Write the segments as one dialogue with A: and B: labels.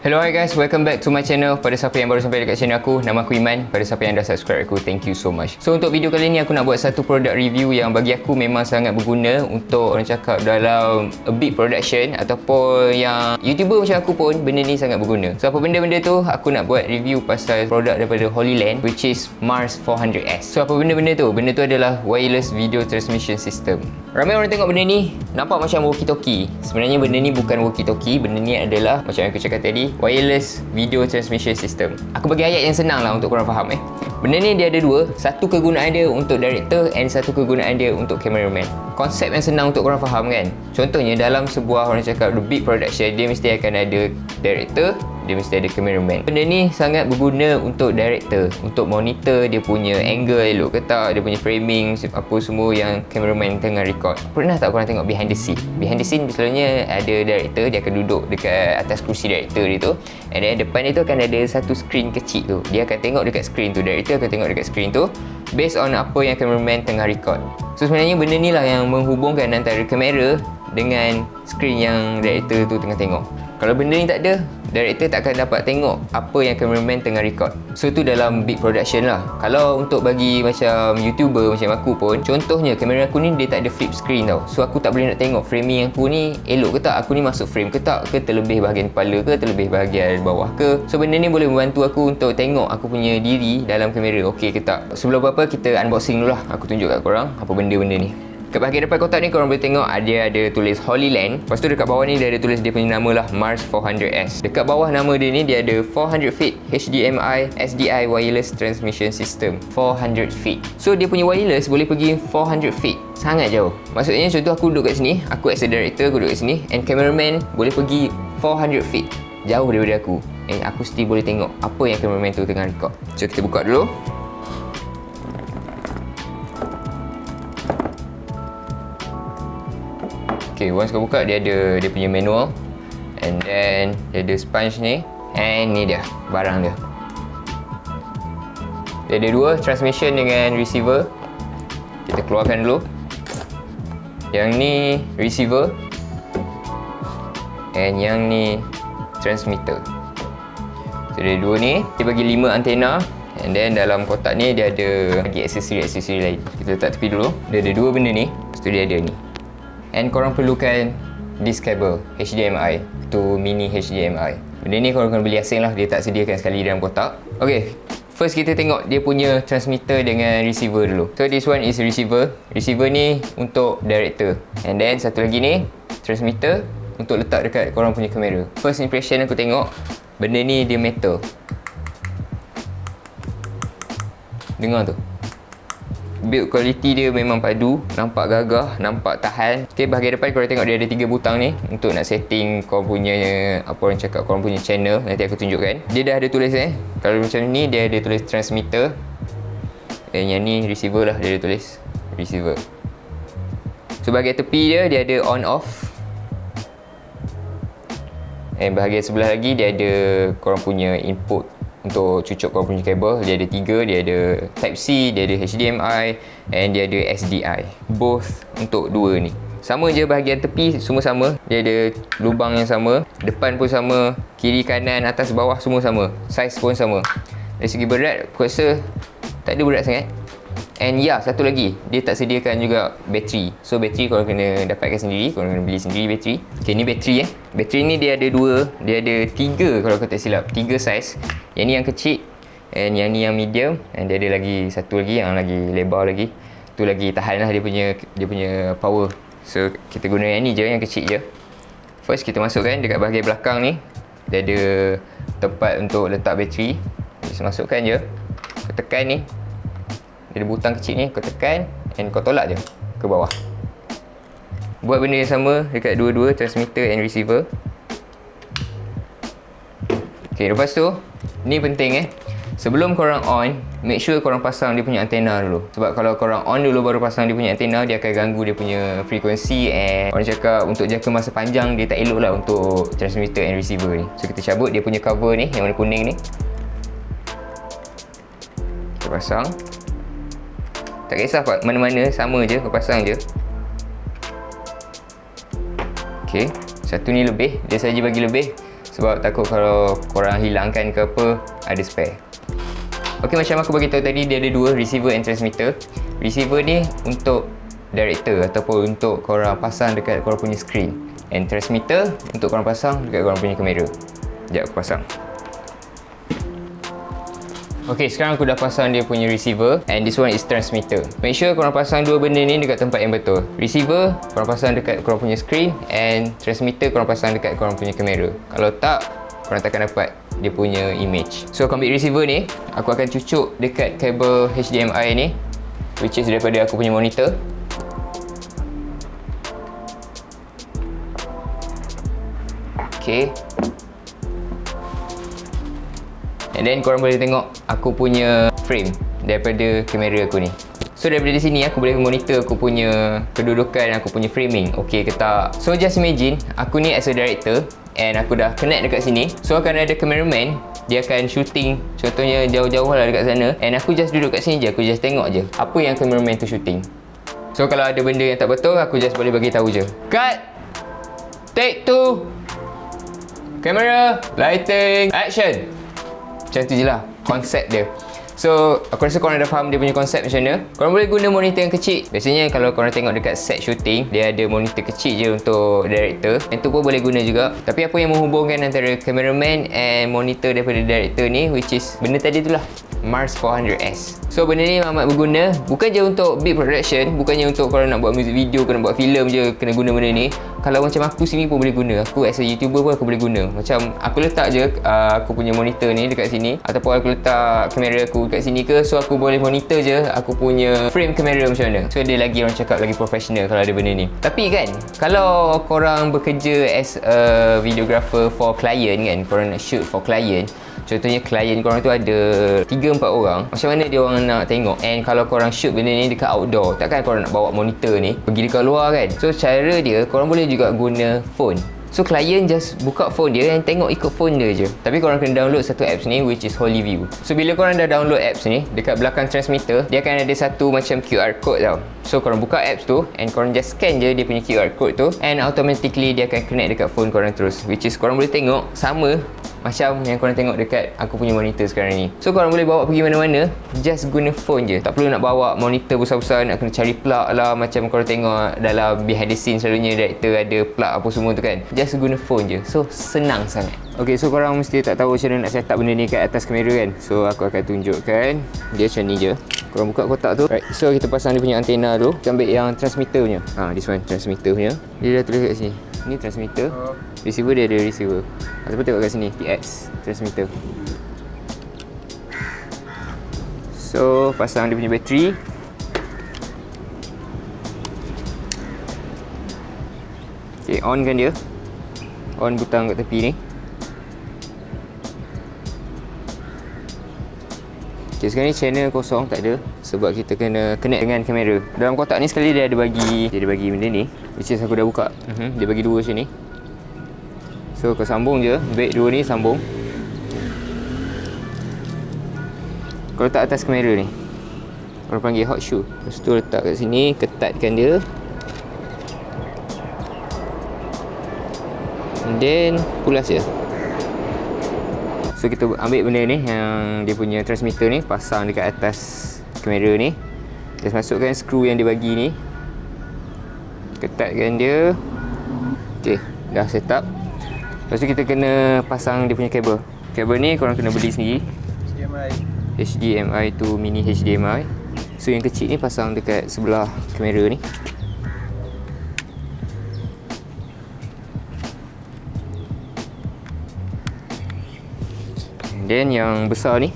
A: Hello, hi guys, welcome back to my channel. Pada siapa yang baru sampai dekat channel aku, nama aku Iman. Pada siapa yang dah subscribe aku, thank you so much. So untuk video kali ni aku nak buat satu product review yang bagi aku memang sangat berguna untuk orang cakap dalam a big production ataupun yang YouTuber macam aku pun benda ni sangat berguna. So apa benda-benda tu, aku nak buat review pasal produk daripada Holyland, which is Mars 400S. So apa benda-benda tu? Benda tu adalah wireless video transmission system. Ramai orang tengok benda ni nampak macam walkie-talkie. Sebenarnya benda ni bukan walkie-talkie, benda ni adalah macam yang aku cakap tadi, wireless video transmission system. Aku bagi ayat yang senang lah untuk korang faham Benda ni dia ada dua. Satu kegunaan dia untuk director and satu kegunaan dia untuk cameraman. Konsep yang senang untuk korang faham kan. Contohnya dalam sebuah orang cakap the big production, dia mesti akan ada director, dia mesti ada cameraman. Benda ni sangat berguna untuk director, untuk monitor dia punya angle elok ke tak, dia punya framing, apa semua yang cameraman tengah record. Pernah tak korang tengok behind the scene? Behind the scene selalunya ada director, dia akan duduk dekat atas kerusi director dia tu, and then depan dia tu akan ada satu screen kecil tu. Dia akan tengok dekat screen tu, director akan tengok dekat screen tu based on apa yang cameraman tengah record. So sebenarnya benda ni lah yang menghubungkan antara kamera dengan screen yang director tu tengah tengok. Kalau benda ni tak ada, director tak akan dapat tengok apa yang cameraman tengah record. So tu dalam big production lah. Kalau untuk bagi macam YouTuber macam aku pun, contohnya kamera aku ni dia tak ada flip screen tau. So aku tak boleh nak tengok framing aku ni elok ke tak, aku ni masuk frame ke tak, ke terlebih bahagian kepala ke, terlebih bahagian bawah ke. So benda ni boleh membantu aku untuk tengok aku punya diri dalam kamera okey ke tak. Sebelum apa-apa kita unboxing dulu lah. Aku tunjuk kat korang apa benda-benda ni. Kat bahagian depan kotak ni korang boleh tengok ada tulis Holyland. Lepas tu dekat bawah ni dia ada tulis dia punya nama lah, Mars 400S. Dekat bawah nama dia ni dia ada 400 feet HDMI SDI wireless transmission system. 400 feet. So dia punya wireless boleh pergi 400 feet. Sangat jauh. Maksudnya contoh aku duduk kat sini, aku as a director, aku duduk kat sini, and cameraman boleh pergi 400 feet. Jauh daripada aku. And aku still boleh tengok apa yang cameraman tu tengah record. So kita buka dulu. Okay, once kau buka dia ada dia punya manual, and then dia ada sponge ni, and ni dia barang dia. Dia ada dua, transmission dengan receiver. Kita keluarkan dulu. Yang ni receiver, and yang ni transmitter. So dia ada dua ni. Dia bagi 5 antena, and then dalam kotak ni dia ada lagi aksesori lain. Kita letak tepi dulu. Dia ada dua benda ni. Lepas tu dia ada ni. And korang perlukan this cable HDMI to mini HDMI. Benda ni korang kena beli asing lah, dia tak sediakan sekali dalam kotak. Okay, first kita tengok dia punya transmitter dengan receiver dulu. So this one is receiver. Receiver ni untuk director. And then satu lagi ni transmitter untuk letak dekat korang punya kamera. First impression aku tengok benda ni dia metal. Dengar tu, build quality dia memang padu, nampak gagah, nampak tahan. Okay, bahagian depan korang tengok dia ada 3 butang ni untuk nak setting korang punya, apa orang cakap, korang punya channel. Nanti aku tunjukkan. Dia dah ada tulis kalau macam ni dia ada tulis transmitter, dan yang ni receiver lah, dia ada tulis receiver. So bahagian tepi dia ada on off, dan bahagian sebelah lagi dia ada korang punya input untuk cucuk korang punya kabel. Dia ada 3, dia ada Type-C, dia ada HDMI, and dia ada SDI. Both untuk dua ni. Sama je bahagian tepi, semua sama. Dia ada lubang yang sama, depan pun sama, kiri kanan atas bawah semua sama. Saiz pun sama. Dari segi berat aku rasa tak ada berat sangat. And ya, satu lagi, dia tak sediakan juga bateri. So bateri korang kena dapatkan sendiri, korang kena beli sendiri bateri. Okay, ni bateri Bateri ni dia ada 2, dia ada 3 kalau aku tak silap, 3 saiz. Yang ni yang kecil, and yang ni yang medium, and dia ada lagi satu lagi yang lagi lebar lagi. Tu lagi tahan lah dia punya power. So kita guna yang ni je, yang kecil je. First kita masukkan dekat bahagian belakang ni. Dia ada tempat untuk letak bateri. Kita masukkan je. Kau tekan ni. Dia ada butang kecil ni, kau tekan and kau tolak je ke bawah. Buat benda yang sama dekat dua-dua transmitter and receiver. Okay, lepas tu ni penting sebelum korang on, make sure korang pasang dia punya antena dulu. Sebab kalau korang on dulu baru pasang dia punya antena, dia akan ganggu dia punya frekuensi, and orang cakap untuk jangka masa panjang dia tak elok lah untuk transmitter and receiver ni. So kita cabut dia punya cover ni, yang warna kuning ni. Kita pasang. Tak kisah mana-mana, sama je, kau pasang je. Okay, satu ni lebih, dia saja bagi lebih sebab takut kalau korang hilangkan ke apa, ada spare. Ok, macam aku bagi tahu tadi, dia ada dua, receiver and transmitter. Receiver ni untuk director ataupun untuk korang pasang dekat korang punya screen, and transmitter untuk korang pasang dekat korang punya kamera. Sekejap aku pasang. Ok, sekarang aku dah pasang dia punya receiver, and this one is transmitter. Make sure korang pasang dua benda ni dekat tempat yang betul. Receiver korang pasang dekat korang punya screen, and transmitter korang pasang dekat korang punya kamera. Kalau tak, korang takkan dapat dia punya image. So aku ambil receiver ni, aku akan cucuk dekat kabel HDMI ni, which is daripada aku punya monitor. Ok, and then korang boleh tengok aku punya frame daripada kamera aku ni. So daripada sini aku boleh monitor aku punya kedudukan, aku punya framing okey ke tak. So just imagine aku ni as a director, and aku dah connect dekat sini. So akan ada cameraman, dia akan shooting contohnya jauh-jauh lah dekat sana, and aku just duduk kat sini je, aku just tengok je apa yang cameraman tu shooting. So kalau ada benda yang tak betul, aku just boleh bagi tahu je. Cut! Take 2! Camera, lighting, action! Macam tu je lah konsep dia. So aku rasa korang dah faham dia punya konsep macam mana. Korang boleh guna monitor yang kecil. Biasanya kalau korang tengok dekat set shooting, dia ada monitor kecil je untuk director, yang tu pun boleh guna juga. Tapi apa yang menghubungkan antara cameraman and monitor daripada director ni, which is benda tadi tu lah, Mars 400S. So benda ni amat berguna, bukan je untuk big production, bukannya untuk korang nak buat music video, kena buat filem je kena guna benda ni. Kalau macam aku sini pun boleh guna. Aku as a YouTuber pun aku boleh guna. Macam aku letak je aku punya monitor ni dekat sini, ataupun aku letak kamera aku dekat sini ke, so aku boleh monitor je aku punya frame kamera macam mana. So dia lagi, orang cakap, lagi professional kalau ada benda ni. Tapi kan, kalau korang bekerja as a videographer for client kan, korang nak shoot for client, contohnya klien korang tu ada 3-4 orang, macam mana dia orang nak tengok? And kalau korang shoot benda ni dekat outdoor, takkan korang nak bawa monitor ni pergi dekat luar kan? So cara dia, korang boleh juga guna phone. So klien just buka phone dia and tengok ikut phone dia je. Tapi korang kena download satu apps ni, which is Holy View. So bila korang dah download apps ni, dekat belakang transmitter dia akan ada satu macam QR code tau. So korang buka apps tu and korang just scan je dia punya QR code tu, and automatically dia akan connect dekat phone korang terus, which is korang boleh tengok sama macam yang korang tengok dekat aku punya monitor sekarang ni. So korang boleh bawa pergi mana-mana, just guna phone je. Tak perlu nak bawa monitor besar-besar, nak kena cari plug lah, macam korang tengok dalam behind the scenes selalunya director ada plug apa semua tu kan. Just guna phone je. So senang sangat. Ok, so korang mesti tak tahu macam mana nak set up benda ni kat atas kamera kan. So aku akan tunjukkan. Dia macam ni je. Korang buka kotak tu. Right, so kita pasang dia punya antena tu. Kita ambil yang transmitter punya. This one transmitter punya. Dia dah tulis kat sini. Ni transmitter. Receiver dia ada receiver. Ataupun tengok kat sini, TX transmitter. So pasang dia punya bateri. Okay, on kan dia. On butang kat tepi ni. Okay, sekarang ni channel kosong, tak ada, sebab kita kena connect dengan kamera. Dalam kotak ni sekali dia ada bagi benda ni, which is aku dah buka. Dia bagi dua macam ni. So kau sambung je, back dua ni sambung. Kau letak atas kamera ni, orang panggil hot shoe. Lepas tu letak kat sini, ketatkan dia. And then pulas je. So kita ambil benda ni, yang dia punya transmitter ni, pasang dekat atas kamera ni. Just masukkan skru yang dia bagi ni, ketatkan dia. Okay, dah set up. Lepas tu kita kena pasang dia punya kabel. Kabel ni korang kena beli sendiri, HDMI tu mini HDMI. So yang kecil ni pasang dekat sebelah kamera ni. Then yang besar ni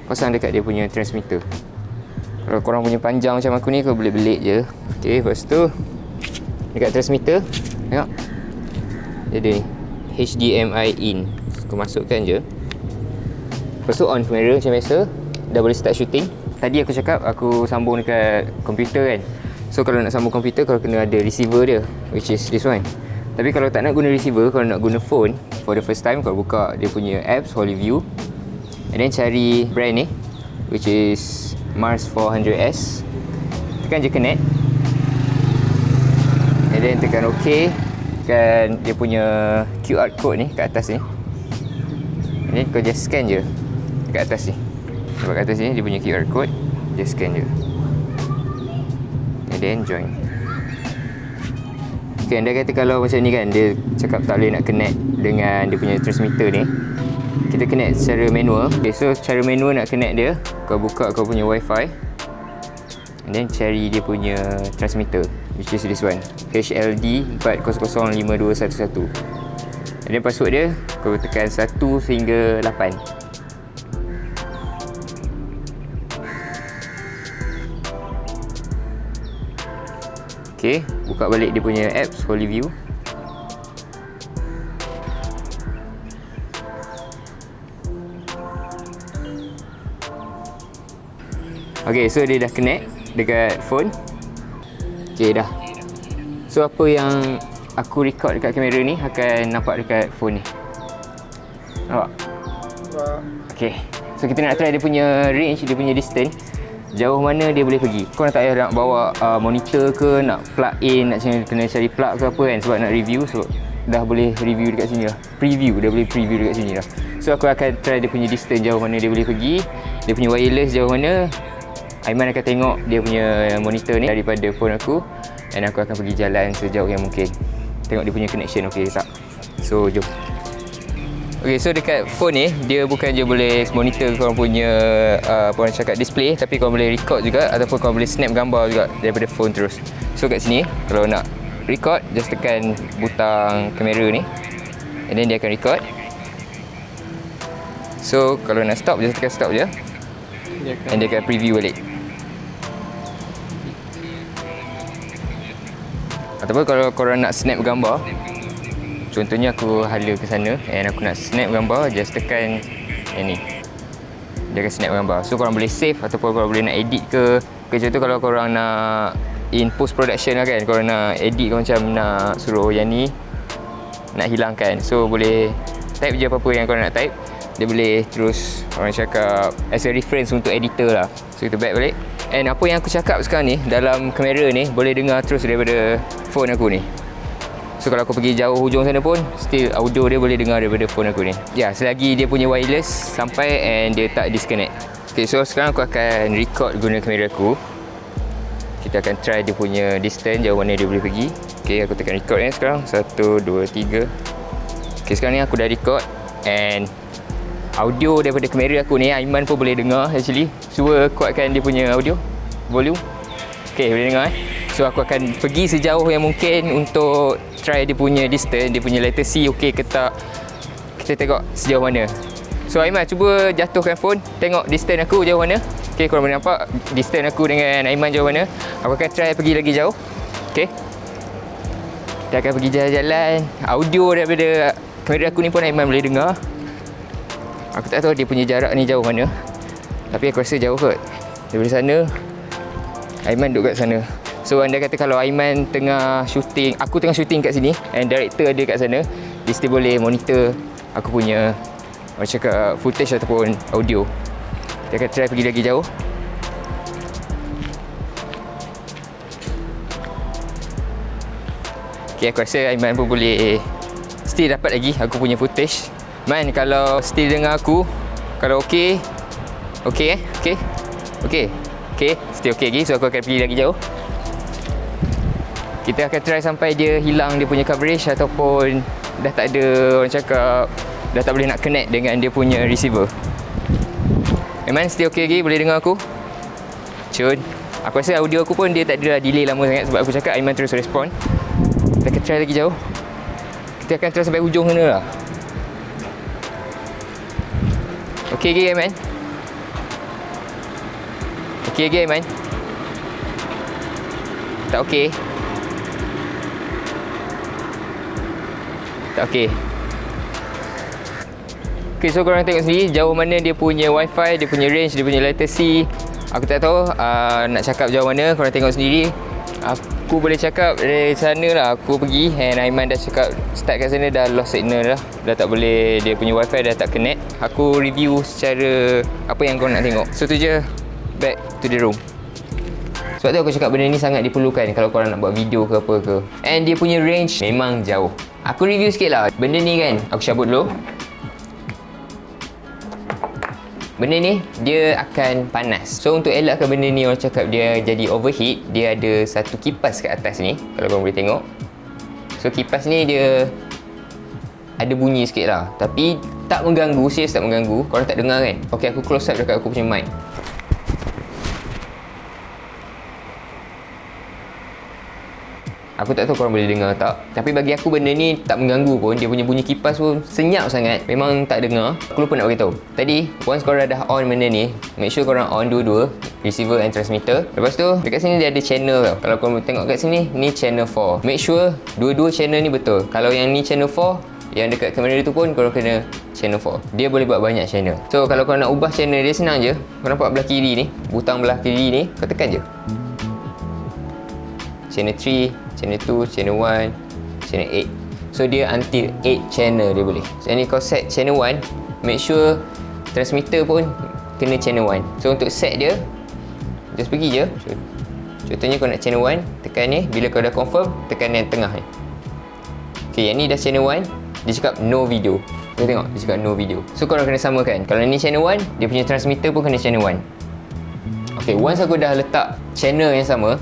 A: pasang dekat dia punya transmitter. Kalau korang punya panjang macam aku ni, kau boleh belit je. Okay, lepas tu dekat transmitter, tengok dia ada ni, HDMI in. Kau masukkan je. Lepas tu on kamera macam biasa. Dah boleh start shooting. Tadi aku cakap aku sambung dekat komputer kan. So kalau nak sambung komputer, kau kena ada receiver dia, which is this one. Tapi kalau tak nak guna receiver, kalau nak guna phone, for the first time kau buka dia punya apps Holy View, and then cari brand ni, which is Mars 400S. Tekan je connect, and then tekan OK. kan dia punya QR code ni kat atas ni. Ni kau just scan je kat atas ni. Sebab kat atas ni dia punya QR code, just scan je. And then join. Okay, anda kata kalau macam ni kan, dia cakap tak boleh nak connect dengan dia punya transmitter ni. Kita connect secara manual. Okay, so cara manual nak connect dia, kau buka kau punya wifi and then cari dia punya transmitter, which is this one, HLD 4005211. And then password dia kau tekan 1 sehingga 8. Okay, buka balik dia punya apps Holy View. Okay, so dia dah connect dekat phone. Okay, dah. So apa yang aku record dekat kamera ni akan nampak dekat phone ni. Nampak? Okay, so kita nak try dia punya range, dia punya distance, jauh mana dia boleh pergi. Kau nak tak payah nak bawa monitor ke, nak plug in, nak kena cari plug ke apa kan, sebab nak review. So dah boleh review dekat sini lah. Preview, dah boleh preview dekat sini lah. So aku akan try dia punya distance, jauh mana dia boleh pergi, dia punya wireless jauh mana. Aiman akan tengok dia punya monitor ni daripada phone aku, dan aku akan pergi jalan sejauh yang mungkin. Tengok dia punya connection okey ke tak. So jom. Okay, so dekat phone ni dia bukan je boleh monitor korang punya apa orang cakap display, tapi korang boleh record juga, ataupun korang boleh snap gambar juga daripada phone terus. So kat sini kalau nak record, just tekan butang kamera ni and then dia akan record. So kalau nak stop, just tekan stop je and dia akan preview balik. Ataupun kalau korang nak snap gambar, contohnya aku hala ke sana and aku nak snap gambar, just tekan yang ni, dia akan snap gambar. So korang boleh save ataupun korang boleh nak edit ke. Contoh kalau korang nak in post production lah kan, korang nak edit, korang macam nak suruh yang ni nak hilangkan, so boleh type je apa-apa yang korang nak type, dia boleh terus orang cakap as a reference untuk editor lah. So kita back balik, and apa yang aku cakap sekarang ni dalam kamera ni boleh dengar terus daripada phone aku ni. So kalau aku pergi jauh hujung sana pun still audio dia boleh dengar daripada phone aku ni. Ya, selagi dia punya wireless sampai and dia tak disconnect. Okay, so sekarang aku akan record guna kamera aku. Kita akan try dia punya distance, jauh mana dia boleh pergi. Okay, aku tekan record ni sekarang. 1, 2, 3. Okay, sekarang ni aku dah record and audio daripada kamera aku ni Aiman pun boleh dengar actually. Cuba kuatkan dia punya audio volume. Okay, boleh dengar So aku akan pergi sejauh yang mungkin untuk try dia punya distance, dia punya latency okey ke tak. Kita tengok sejauh mana. So Aiman cuba jatuhkan phone, tengok distance aku jauh mana. Okay, korang boleh nampak distance aku dengan Aiman jauh mana. Aku akan try pergi lagi jauh. Okay, kita akan pergi jalan-jalan. Audio daripada kamera aku ni pun Aiman boleh dengar. Aku tak tahu dia punya jarak ni jauh mana, tapi aku rasa jauh kot. Daripada sana Aiman duduk kat sana. So anda kata kalau Aiman tengah shooting, aku tengah shooting kat sini and director ada kat sana, dia still boleh monitor aku punya macam cakap footage ataupun audio. Dia akan try pergi lagi jauh. Okay, aku rasa Aiman pun boleh still dapat lagi aku punya footage. Man, kalau still dengar aku, kalau okey, okey okey. Okey. Okey, still okey lagi. So aku akan pergi lagi jauh. Kita akan try sampai dia hilang dia punya coverage ataupun dah tak ada orang cakap, dah tak boleh nak connect dengan dia punya receiver. Man, still okey lagi, boleh dengar aku? Cun. Aku rasa audio aku pun dia tak ada delay lama sangat sebab aku cakap Aiman terus respond. Kita akan try lagi jauh. Kita akan try sampai hujung sana lah. Okey lagi Aiman? Okey lagi Aiman? Tak okey? Tak okey. Okay, so korang tengok sendiri jauh mana dia punya wifi, dia punya range, dia punya latency. Aku tak tahu nak cakap jauh mana, korang tengok sendiri. Aku boleh cakap dari sana lah aku pergi, and Aiman dah cakap start kat sana dah lost signal dah. Dah tak boleh, dia punya wifi dah tak connect. Aku review secara apa yang korang nak tengok. So tu je, back to the room. Sebab tu aku cakap benda ni sangat diperlukan kalau korang nak buat video ke apa ke. And dia punya range memang jauh. Aku review sikit lah. Benda ni kan, aku cabut dulu. Benda ni dia akan panas. So untuk elakkan benda ni, orang cakap dia jadi overheat, dia ada satu kipas kat atas ni, kalau korang boleh tengok. So kipas ni dia ada bunyi sikit lah, tapi tak mengganggu, serius tak mengganggu. Korang tak dengar kan? Ok, aku close up dekat aku punya mic. Aku tak tahu korang boleh dengar tak, tapi bagi aku benda ni tak mengganggu pun. Dia punya bunyi kipas pun senyap sangat, memang tak dengar. Aku lupa nak beritahu tadi, once korang dah on benda ni, make sure korang on dua-dua, receiver and transmitter. Lepas tu dekat sini dia ada channel tau. Kalau korang tengok kat sini, ni channel 4. Make sure dua-dua channel ni betul. Kalau yang ni channel 4, yang dekat kamera tu pun korang kena channel 4. Dia boleh buat banyak channel. So kalau korang nak ubah channel dia, senang je. Korang nampak belah kiri ni, butang belah kiri ni, kau tekan je. Channel 3, channel 2, channel 1, channel 8. So dia until 8 channel dia boleh. So ni kau set channel 1, make sure transmitter pun kena channel 1. So untuk set dia, just pergi je. Contohnya kau nak channel 1, tekan ni. Bila kau dah confirm, tekan yang tengah ni. Okay, yang ni dah channel 1. Dia cakap no video. Kau tengok, dia cakap no video. So korang kena samakan. Kalau ni channel 1, dia punya transmitter pun kena channel 1. Okay, once aku dah letak channel yang sama,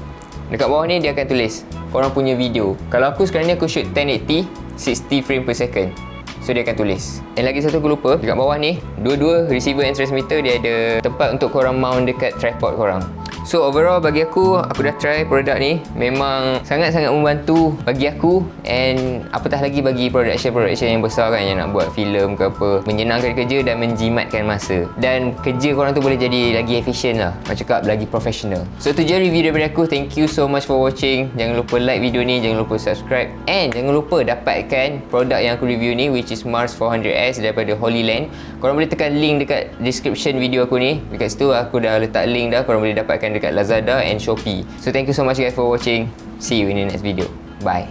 A: dekat bawah ni dia akan tulis korang punya video. Kalau aku sekarang ni aku shoot 1080 60 frame per second. So dia akan tulis. Dan lagi satu aku lupa, dekat bawah ni dua-dua receiver and transmitter dia ada tempat untuk korang mount dekat tripod korang. So overall bagi aku dah try produk ni, memang sangat-sangat membantu bagi aku. And apatah lagi bagi production yang besar kan, yang nak buat filem ke apa, menyenangkan kerja dan menjimatkan masa. Dan kerja korang tu boleh jadi lagi efisien lah, macam cakap lagi professional. So tu je review daripada aku. Thank you so much for watching. Jangan lupa like video ni, jangan lupa subscribe, and jangan lupa dapatkan produk yang aku review ni, which is Mars 400S daripada Holy Land. Korang boleh tekan link dekat description video aku ni. Dekat situ aku dah letak link dah. Korang boleh dapatkan dekat Lazada and Shopee. So thank you so much guys for watching. See you in the next video. Bye.